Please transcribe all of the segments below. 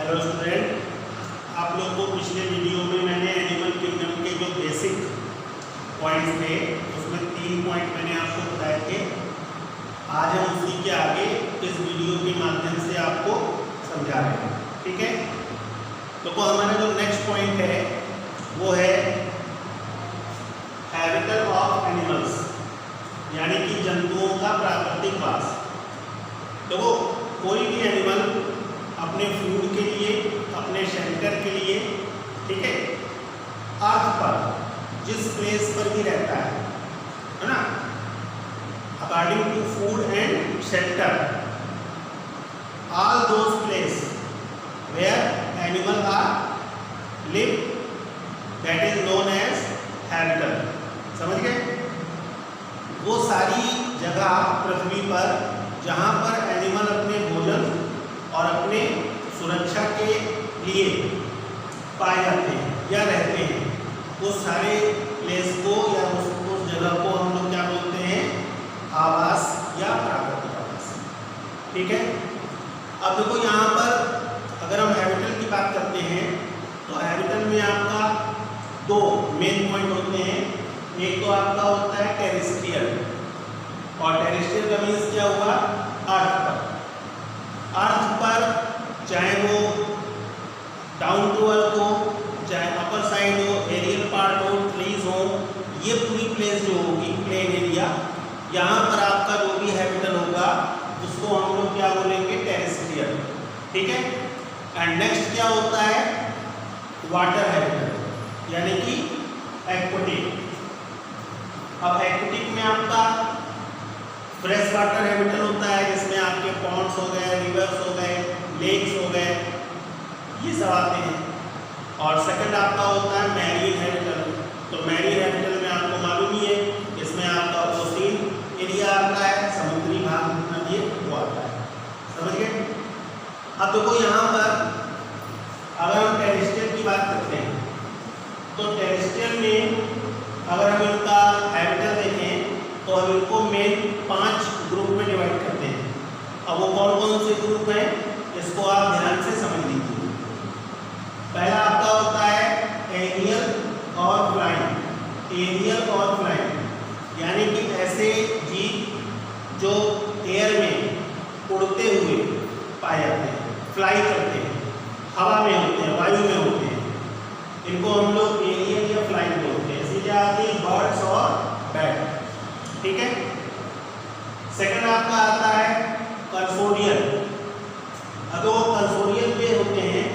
Hello student, आप लोग को पिछले वीडियो में मैंने एनिमल किंगडम के जो बेसिक पॉइंट्स थे उसमें 3 पॉइंट मैंने आपको बताए थे। आज हम उसी के आगे इस वीडियो के माध्यम से आपको समझा रहे हैं। ठीक है, तो हमारा जो नेक्स्ट पॉइंट है वो है हैबिटेट ऑफ एनिमल्स, यानी कि जंतुओं का प्राकृतिक वास। देखो, कोई भी एनिमल अपने फूड के लिए, अपने शेल्टर के लिए, ठीक है, अर्थ पर जिस प्लेस पर भी रहता है ना, according to food and shelter, all those place where animal are live, that is known as habitat. समझ गए? वो सारी जगह पृथ्वी पर जहाँ पर एनिमल अपने भोजन और अपने सुरक्षा के लिए पाए जाते हैं या रहते हैं, उस सारे प्लेस को या उस जगह को हम लोग क्या बोलते हैं? आवास या प्राकृतिक आवास। ठीक है, अब देखो यहाँ पर अगर हम हैबिटेट की बात करते हैं तो हैबिटेट में आपका 2 मेन पॉइंट होते हैं। एक तो आपका होता है टेरेस्ट्रियल, और टेरेस्ट्रियल का मीन्स क्या हुआ? अर्थ पर। अर्थ पर चाहे वो डाउन टू अर्थ हो, चाहे अपर साइड हो, एरियल पार्ट हो, ट्रीज हो, ये पूरी प्लेस जो होगी, प्लेन एरिया, यहाँ पर आपका जो भी हैबिटेट होगा उसको हम लोग क्या बोलेंगे? टेरेस्ट्रियल। ठीक है, एंड नेक्स्ट क्या होता है? वाटर हैबिटेट, यानी कि एक्वेटिक। अब एक्वेटिक में आपका फ्रेश वाटर हैबिटेट होता है, जिसमें आपके पॉन्ड्स हो गए, रिवर्स हो गए, लेक्स हो गए, ये सब आते हैं। और सेकंड आपका होता है मैरीन हैबिटेट। तो मैरीन हैबिटेट में आपको मालूम ही है, इसमें आपका ओशियन एरिया आता है, समुद्री भाग जितना भी वो आता है। समझ गए? अब देखो यहाँ पर अगर हम टेरेस्ट्रियल की बात करते हैं तो टेरेस्ट्रियल में अगर हम इनका हैबिटेट देखें तो हम इनको मेन 5 ग्रुप में डिवाइड करते हैं। अब वो कौन कौन से ग्रुप हैं इसको आप ध्यान से समझ लीजिए। पहला आपका होता है एरियल और फ्लाइंग। एरियल और फ्लाइंग यानी कि ऐसे जीव जो एयर में उड़ते हुए पाए जाते हैं, फ्लाई करते हैं, हवा में होते हैं, वायु में होते हैं, इनको हम लोग एरियल या फ्लाइंग बोलते हैं। इसीलिए आती है बर्ड्स और बैट। ठीक है, सेकंड आपका आता है कंसोडियल। अब वो कंसोडियल वे होते हैं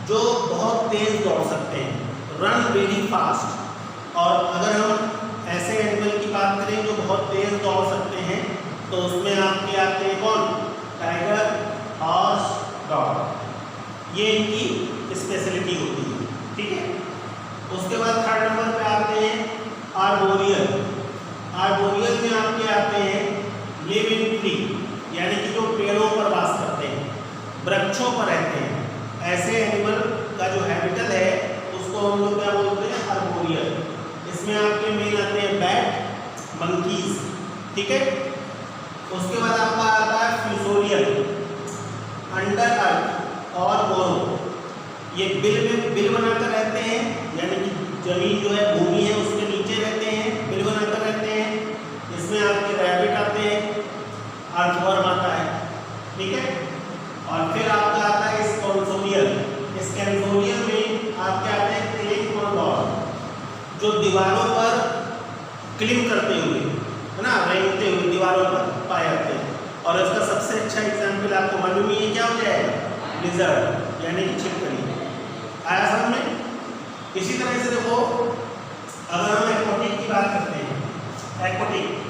जो बहुत तेज दौड़ सकते हैं, रन वेरी फास्ट। और अगर हम ऐसे एनिमल की बात करें जो बहुत तेज दौड़ सकते हैं तो उसमें आपके आते हैं कौन? Tiger, horse, dog. ये इनकी स्पेशलिटी होती है। ठीक है, उसके बाद थर्ड नंबर पे आते हैं आर्बोरियल। आर्बोरियल में आपके आते हैं लिव इन ट्री, यानी कि जो पेड़ों पर वास करते हैं, वृक्षों पर रहते हैं। ऐसे एनिमल का जो हैबिटेट है उसको हम लोग क्या बोलते हैं? आर्बोरियल। इसमें आपके मेन आते हैं बैट, मंकीज। ठीक है, उसके बाद आपका आता है फ्यूसोरियल, अंडर अर्थ और बोरो। ये बिल बनाकर रहते हैं, यानी कि जमीन जो है, भूमि है, उसके नीचे रहते हैं, बिल बनाकर रहते हैं। इसमें आपके रैबिट आते हैं, अर्थवर्म आता है। ठीक है, और फिर आपका आता है स्कैंसोरियल। स्कैंसोरियल में आपके आते हैं क्लिंग ऑन वॉल, जो दीवारों पर क्लिंग करते हुए, है ना, रेंगते हुए दीवारों पर पाए जाते हैं। और इसका सबसे अच्छा एग्जाम्पल आपको मालूम ही है, क्या हो जाएगा? लिजर्ड, यानी कि छिपकली। आया समझ में? इसी तरह से देखो, अगर हम एक्वेटिक की बात करते हैं, एक्वेटिक,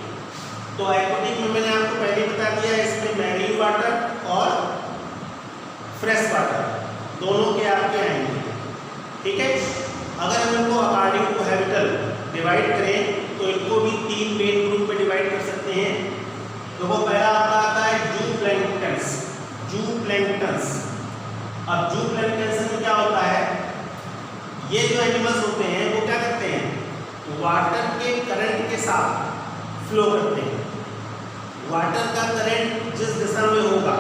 तो एक्वेटिक में मैंने आपको पहले बता दिया, इसमें मैरीन वाटर और फ्रेश वाटर दोनों के आपके आएंगे। ठीक है, अगर हम इनको अकॉर्डिंग टू हैबिटेट डिवाइड करें तो इनको भी 3 मेन ग्रुप में डिवाइड कर सकते हैं। देखो, पहला आपका आता है जू प्लैंक्टन्स। जू प्लैंक्टन्स। अब जू प्लैंक्टन्स में क्या होता है? ये जो एनिमल्स होते हैं वो क्या करते हैं? वाटर के करंट के साथ फ्लो करते हैं। वाटर का करंट जिस दिशा में होगा,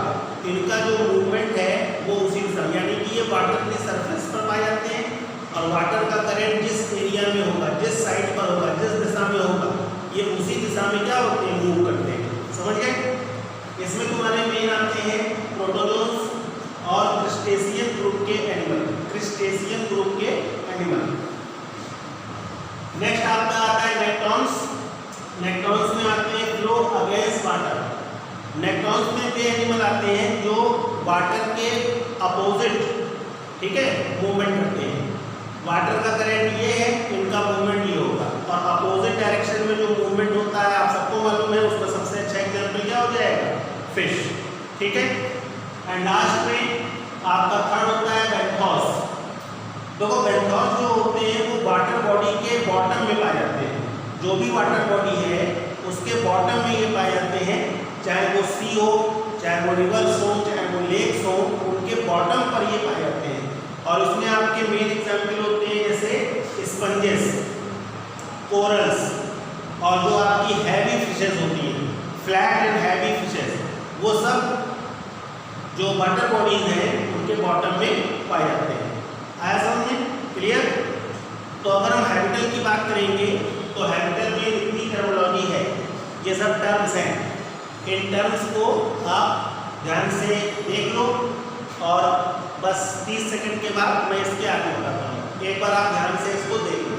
इनका जो मूवमेंट है वो उसी दिशा में, यानी कि ये वाटर के सरफेस पर पाए जाते हैं और वाटर का करंट जिस एरिया में होगा, जिस साइड पर होगा, जिस दिशा में होगा, ये उसी दिशा में क्या होते हैं, मूव करते हैं। समझ गए? इसमें तुम्हारे मेन आते हैं प्रोटोजोन्स और क्रस्टेशियन ग्रुप के एनिमल, क्रस्टेशियन ग्रुप के एनिमल। नेक्स्ट आपका आता है नेक्टॉन्स। नेक्टॉन्स में आते हैं फ्लो अगेंस्ट वाटर। नेक्टॉन्स में वे एनिमल आते हैं जो वाटर के अपोजिट, ठीक है, मूवमेंट करते हैं। वाटर का करंट ये है, इनका मूवमेंट ये होगा, और अपोजिट डायरेक्शन में जो मूवमेंट होता है आप सबको मालूम है, उसका सबसे अच्छा एग्जाम्पल क्या हो जाएगा, फिश। ठीक है। एंड लास्ट में आपका थर्ड होता है बेंथोस। देखो बेंथोस जो होते हैं वो वाटर बॉडी के बॉटम में पाए जाते हैं। जो भी वाटर बॉडी है उसके बॉटम में ये पाए जाते हैं, चाहे वो सी हो, चाहे वो रिवर्स हो, चाहे वो लेक्स हो, उनके बॉटम पर ये पाए जाते हैं। और उसमें आपके मेन एग्जाम्पल होते हैं जैसे स्पंजेस, कोरल्स, और जो आपकी हैवी फिशेस होती हैं, फ्लैट एंड हैवी फिशेस, वो सब जो वाटर बॉडीज हैं उनके बॉटम में पाए जाते हैं। आया समझ में? क्लियर? तो अगर हम हैबिटल की बात करेंगे तो हैबिटल में इतनी टर्मिनोलॉजी है, ये सब टर्म्स हैं। इन टर्म्स को आप ध्यान से देख लो और बस 30 सेकंड के बाद मैं इसके आगे बताता हूँ। एक बार आप ध्यान से इसको देख लो।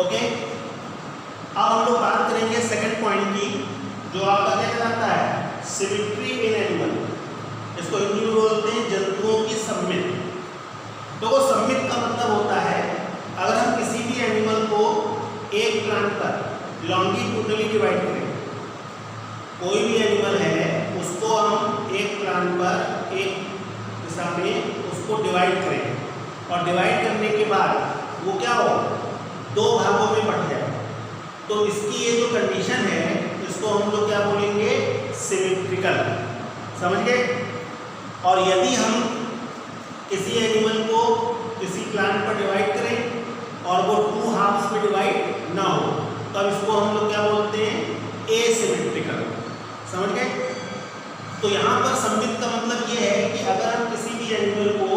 ओके, अब हम लोग बात करेंगे सेकंड पॉइंट की, जो आपका क्या कहलाता है, सिमेट्री इन एनिमल। इसको हिंदी में बोलते हैं जंतुओं की सम्मित। तो सम्मित का मतलब होता है अगर हम किसी भी एनिमल को एक प्लांट पर लॉन्गिट्यूडनली डिवाइड करें, कोई भी एनिमल है उसको हम एक प्लांट पर एक दिशा में उसको डिवाइड करें, और डिवाइड करने के बाद वो क्या हो, दो भागों में बट जाए, तो इसकी ये जो कंडीशन है इसको हम लोग क्या बोलेंगे, सिमेट्रिकल। समझ गए? और यदि हम किसी एनिमल को किसी प्लांट पर डिवाइड करें और वो 2 हाफ्स में डिवाइड ना हो, तब इसको हम लोग क्या बोलते हैं, एसिमेट्रिकल। समझ गए? तो यहाँ पर सम्मित का मतलब ये है कि अगर हम किसी भी एनिमल को,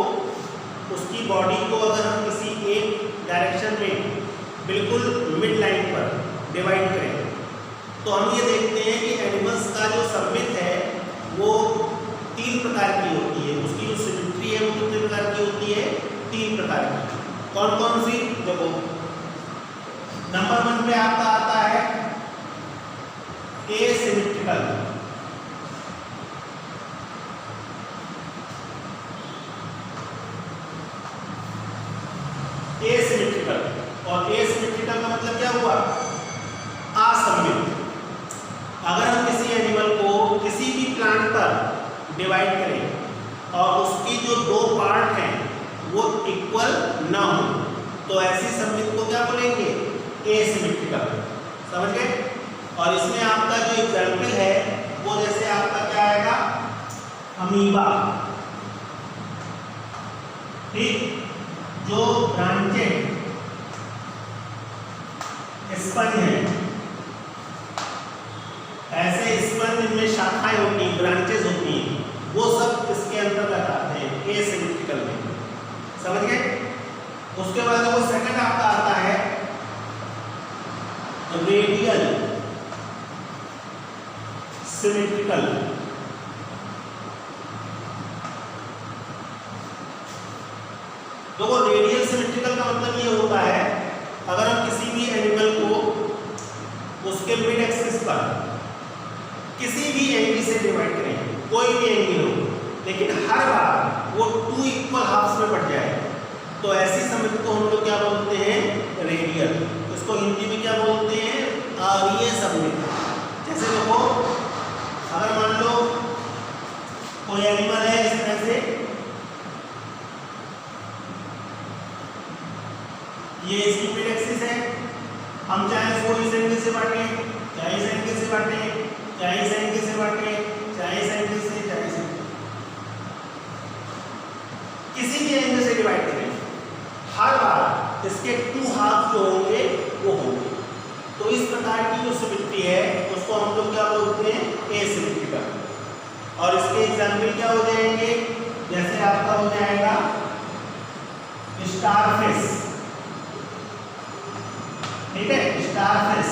उसकी बॉडी को अगर हम किसी एक डायरेक्शन में बिल्कुल मिड लाइन पर डिवाइड करें, तो हम ये देखते हैं कि एनिमल्स का जो सम्मित है वो 3 प्रकार की होती है। उसकी जो सिमेट्री है वो कितने प्रकार की होती है, 3 प्रकार की। कौन कौन सी? देखो, नंबर 1 पे आपका आता है एसिमेट्रिकल। एसिमेट्रिकल, और एसिमेट्रिकल का मतलब क्या हुआ, असम्मित। अगर हम किसी एनिमल को किसी भी प्लांट पर डिवाइड करें और उसकी जो 2 पार्ट हैं वो इक्वल ना हो, तो ऐसी सम्मित को क्या बोलेंगे, एसिमेट्रिकल। समझ गए? और इसमें आपका जो एग्जाम्पल है वो जैसे आपका क्या आएगा, अमीबा, ठीक, जो ब्रांचेड स्पंज है, ऐसे स्पंज जिनमें शाखाएं होती हैं, ब्रांचेस होती हैं, वो सब इसके अंतर्गत आते हैं एसिमेट्रिकल में। समझ गए? उसके बाद वो सेकंड आपका आता है रेडियल सिमेट्रिकल। तो रेडियल सिमेट्रिकल का मतलब ये होता है अगर हम किसी भी एनिमल को उसके मिड एक्सिस पर किसी भी एंगल से डिवाइड करें, कोई भी एंगल हो, लेकिन हर बार वो 2 इक्वल हाफ्स में बढ़ जाए, तो ऐसी सम्मित को हम लोग क्या बोलते हैं, रेडियल। इसको हिंदी में क्या बोलते हैं, और ये सबमिट। जैसे देखो, अगर मान लो कोई एनिमल है इस तरह से, ये इसकी मिड एक्सिस है, हम चाहे इसको इस एंगल से बांटें, चाहे इस एंगल से बांटें, चाहे इस एंगल से बांटें, चाहे इस एंगल से, चाहे इस एंगल, किसी भी एंगल से डिवाइड करें, हर बार इसके 2 हाफ जो होंगे वो होंगे। तो इस प्रकार की जो सिमेट्री है उसको हम लोग क्या बोलते हैं, एसिमेट्रिकल। और इसके एग्जाम्पल क्या हो जाएंगे, जैसे आपका हो जाएगा स्टारफिश, ठीक है, स्टारफिश।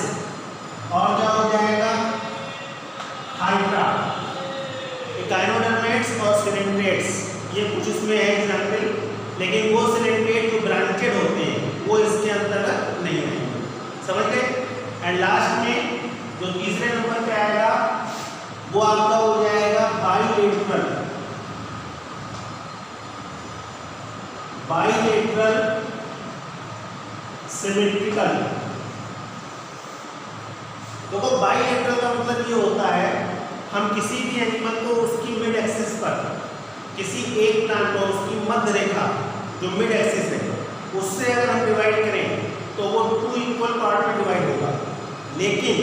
और क्या हो जाएगा, हाइड्रा, इकाइनोडर्मेट्स और सिलेंड्रेट्स, ये कुछ इसमें है एग्जाम्पल, लेकिन वो सिलेंड्रेट जो ब्रांचेड होते हैं वो इसके अंतर्गत नहीं आएंगे, समझ गए। एंड लास्ट में जो तीसरे नंबर पे आएगा वो आपका हो जाएगा बाइलेटरल, बाइलेटरल सिमेट्रिकल। देखो बाइलेटरल का मतलब ये होता है, हम किसी भी एनिमल को उसकी मिड एक्सिस पर, किसी एक प्लांट को उसकी मध्य रेखा जो मिड एक्सिस है उससे अगर हम डिवाइड करें तो वो 2 इक्वल पार्ट में डिवाइड होगा। लेकिन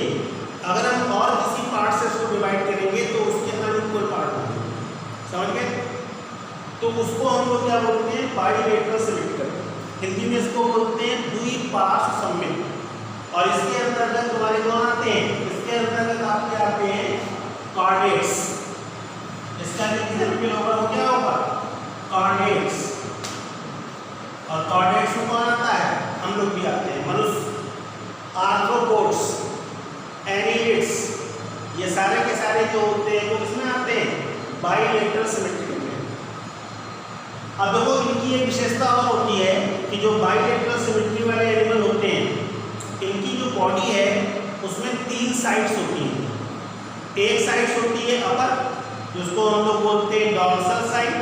अगर हम और किसी पार्ट से उसको डिवाइड करेंगे तो उसके अनइक्वल पार्ट होंगे, समझ गए। तो उसको हम लोग क्या बोलते हैं, बाइलेटरल सिमेट्रिकल। हिंदी में इसको बोलते हैं द्विपार्श्व सममित। और इसके अंतर्गत तुम्हारे कौन आते हैं, इसके अंतर्गत आपके आते हैं कॉर्डेट्स। इसका एग्जाम्पल होगा वो क्या होगा, कॉर्डेट्स। और कॉर्डेट्स में कौन आता है, हम लोग भी आते हैं, मनुष्य, आर्थ्रोपोड्स, एनिलिड्स, ये सारे के सारे जो होते हैं वो किसमें आते हैं, बाइलेटरल सिमेट्रिकल में। अब देखो इनकी एक विशेषता और होती है कि जो बाइलेटरल सिमेट्री वाले एनिमल होते हैं इनकी जो बॉडी है उसमें 3 साइड्स होती हैं। एक साइड्स होती है अपर, जिसको हम लोग बोलते हैं डॉर्सल साइड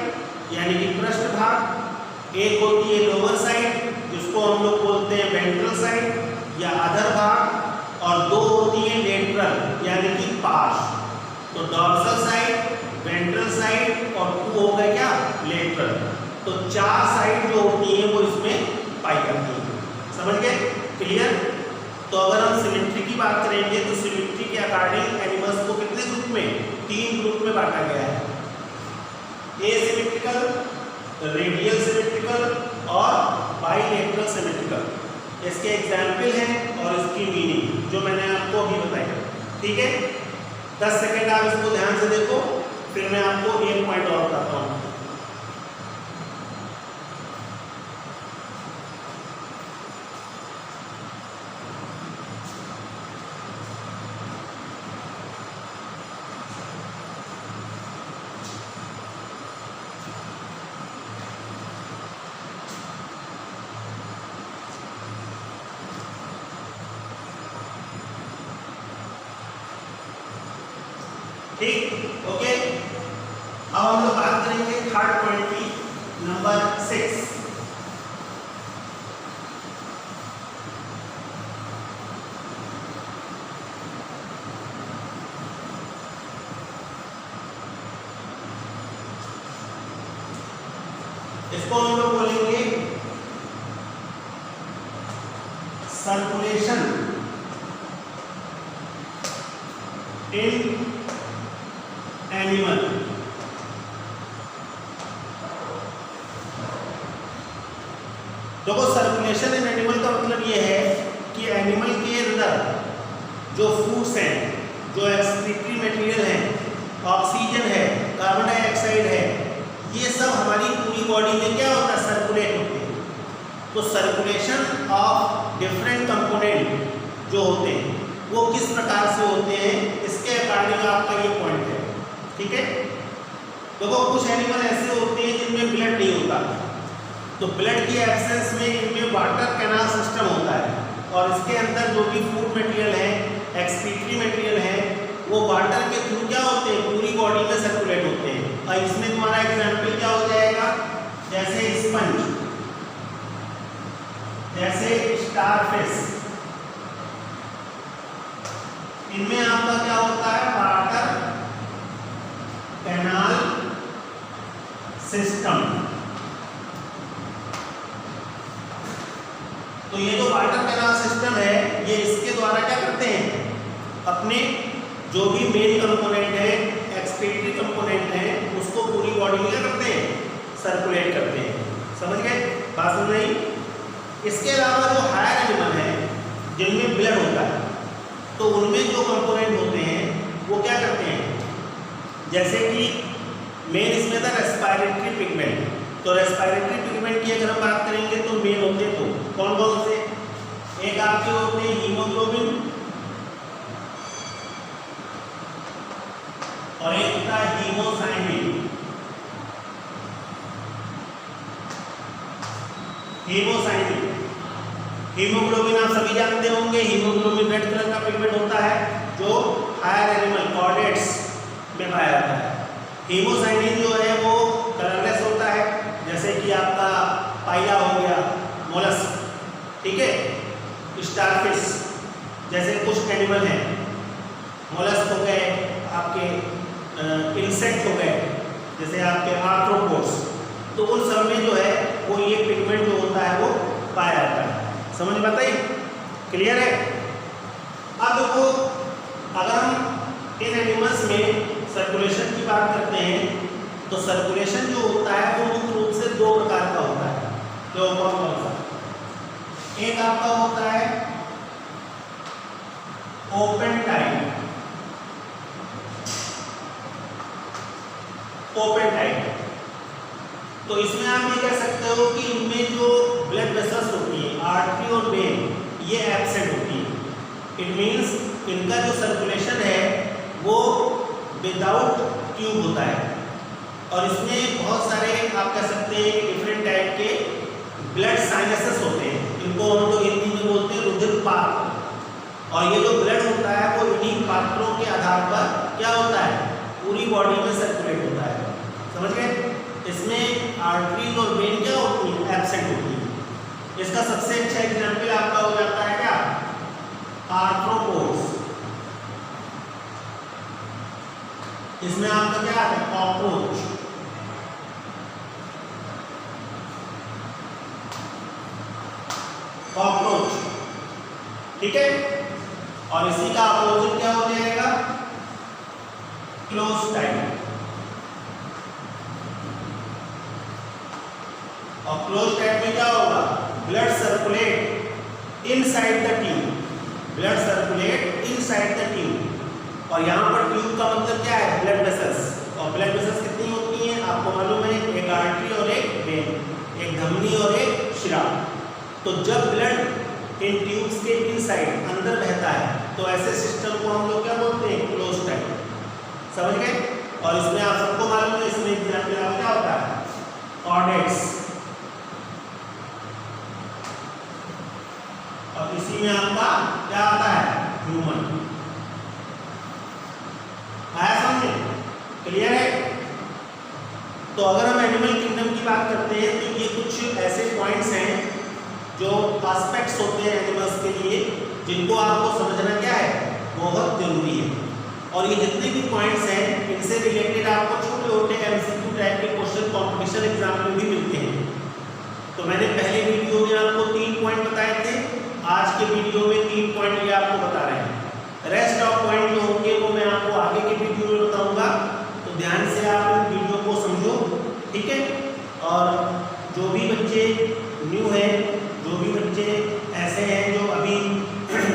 यानी कि पृष्ठ भाग। एक होती है लोअर साइड जिसको हम लोग बोलते हैं वेंट्रल साइड या अधर भाग। और 2 होती है लेटरल यानी कि पार्श्व। तो डॉर्सल साइड, वेंट्रल साइड और 2 हो गए क्या, लेटरल। तो 4 साइड जो होती है वो इसमें पाई जाती है, समझ गए, क्लियर। तो अगर हम सिमेट्री की बात करेंगे तो सिमेट्री के अकॉर्डिंग एनिमल्स को कितने ग्रुप में, 3 ग्रुप में बांटा गया है, एसिमेट्रिकल, रेडियल सिमेट्रिकल और बाइलेटरल सिमेट्रिकल। इसके एग्जाम्पल हैं और इसकी मीनिंग जो मैंने आपको अभी बताई, ठीक है। 10 सेकेंड आप इसको ध्यान से देखो, फिर मैं आपको एक पॉइंट और बताता हूँ। ठीक, ओके। अब हम लोग बात करेंगे थर्ड पॉइंट की, नंबर 6। इसको हम लोग बोलेंगे सर्कुलेशन इन एनिमल। देखो सर्कुलेशन इन एनिमल का मतलब ये है कि एनिमल के अंदर जो फूड्स हैं, जो एक्सक्रीटरी मटेरियल है, ऑक्सीजन है, कार्बन डाइऑक्साइड है, ये सब हमारी पूरी बॉडी में क्या होता है, सर्कुलेट होते हैं। तो सर्कुलेशन ऑफ डिफरेंट कंपोनेंट जो होते हैं वो किस प्रकार से होते हैं, इसके अकॉर्डिंग आपका ये पॉइंट है, ठीक है। देखो कुछ एनिमल ऐसे होते हैं जिनमें ब्लड नहीं होता, तो ब्लड की एब्सेंस में इनमें वाटर कैनाल सिस्टम होता है और इसके अंदर जो भी फूड मटेरियल है, एक्सक्रीटरी मटेरियल है, वो वाटर के थ्रू क्या होते हैं, पूरी बॉडी में सर्कुलेट होते हैं। और इसमें तुम्हारा एग्जाम्पल क्या हो जाएगा, जैसे स्पंज, जैसे स्टारफिश, इनमें आपका क्या होता है, वाटर कैनाल सिस्टम। तो ये जो वाटर कैनाल सिस्टम है, ये इसके द्वारा क्या करते हैं, अपने जो भी मेन कंपोनेंट है, एक्सक्रीटरी कंपोनेंट है, उसको पूरी बॉडी में क्या करते हैं, सर्कुलेट करते हैं। समझ गए बात? समझ रही? इसके अलावा जो हायर एनिमल है जिनमें ब्लड होता है, तो उनमें जो कंपोनेंट होते हैं वो क्या करते हैं, जैसे कि मेन इसमें था रेस्पिरेटरी पिगमेंट। तो रेस्पिरेटरी पिगमेंट की अगर हम बात करेंगे तो मेन होते हैं तो कौन कौन से, एक आपके होते हैं हीमोग्लोबिन और एक होता है हीमोसाइनिन। हीमोसाइनिन, हीमोग्लोबिन आप सभी जानते होंगे, हीमोग्लोबिन रेड कलर का पिगमेंट होता है जो हायर एनिमल कॉर्डेट्स में पाया जाता है। हीमोसाइनिन जो है वो कलरलेस होता है, जैसे कि आपका पाइला हो गया, मोलस्क, ठीक है, स्टारफिश जैसे कुछ एनिमल हैं, मोलस्क हो गए, आपके इंसेक्ट हो गए, जैसे आपके आर्थ्रोपोड्स, तो उन सब में जो है वो ये पिगमेंट जो होता है वो पाया जाता है। समझ में बताइए? क्लियर है? अब वो अगर हम इन एनिमल्स में सर्कुलेशन की बात करते हैं तो सर्कुलेशन जो होता है वो मुख्य रूप से दो प्रकार का होता है। जो कौन कौन सा? एक आपका होता है ओपन टाइप, ओपन टाइप। तो इसमें आप ये कह सकते हो कि इनमें जो ब्लड वेसल्स होती है, आर्टरी और वेन, ये एब्सेंट होती है। इट मीन्स इनका जो सर्कुलेशन है वो विदाउट ट्यूब होता है, और इसमें बहुत सारे आप कह सकते हैं डिफरेंट टाइप के ब्लड साइनसेस होते हैं। इनको हम लोग हिंदी में बोलते हैं रुधिर पात्र, और ये जो ब्लड होता है वो इन्हीं पात्रों के आधार पर क्या होता है, पूरी बॉडी में सर्कुलेट होता है। समझ गए? इसमें आर्टरीज और वेन क्या होती है, एब्सेंट होती है। इसका सबसे अच्छा एग्जाम्पल आपका हो जाता है क्या, आर्थ्रोपोड्स। इसमें आपका क्या आता है, कॉकरोच। कॉकरोच, ठीक है। और इसी का अपोजिट क्या हो जाएगा, क्लोज टाइप। और क्लोज टाइप में क्या होगा, blood circulate inside the tube, blood circulate inside the tube. और यहाँ पर ट्यूब का मतलब क्या है, ब्लड वेसल्स। और ब्लड वेसल्स कितनी होती हैं आपको मालूम है, एक आर्टरी और एक वेन, एक धमनी और एक शिरा। तो जब ब्लड इन ट्यूब्स के इनसाइड अंदर बहता है तो ऐसे सिस्टम को हम लोग क्या बोलते हैं, क्लोज टाइप। समझ गए? और इसमें आप सबको मालूम है, इसमें एग्जाम्पल आप क्या होता है, कॉर्डेट्स, और इसी में आपका क्या आता है, ह्यूमन। आया समझे? क्लियर है? तो अगर हम एनिमल किंगडम की बात करते हैं तो ये कुछ ऐसे पॉइंट्स हैं जो एस्पेक्ट्स होते हैं एनिमल्स के लिए, जिनको आपको समझना क्या है, बहुत जरूरी है। और ये जितने भी पॉइंट्स हैं इनसे रिलेटेड आपको छोटे छोटे एमसीक्यू टाइप के क्वेश्चन कॉम्पिटिशन एग्जाम में भी मिलते हैं। तो मैंने पहले वीडियो में आपको 3 पॉइंट बताए थे, आज के वीडियो में 3 पॉइंट ये आपको बता रहे हैं। रेस्ट ऑफ पॉइंट जो होंगे वो मैं आपको आगे के वीडियो में बताऊंगा, तो ध्यान से आप इन वीडियो को समझो, ठीक है। और जो भी बच्चे न्यू हैं, जो भी बच्चे ऐसे हैं जो अभी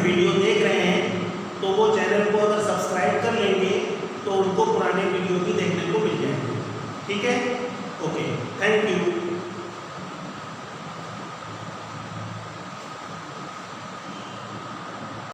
वीडियो देख रहे हैं, तो वो चैनल को अगर सब्सक्राइब कर लेंगे तो उनको पुराने वीडियो की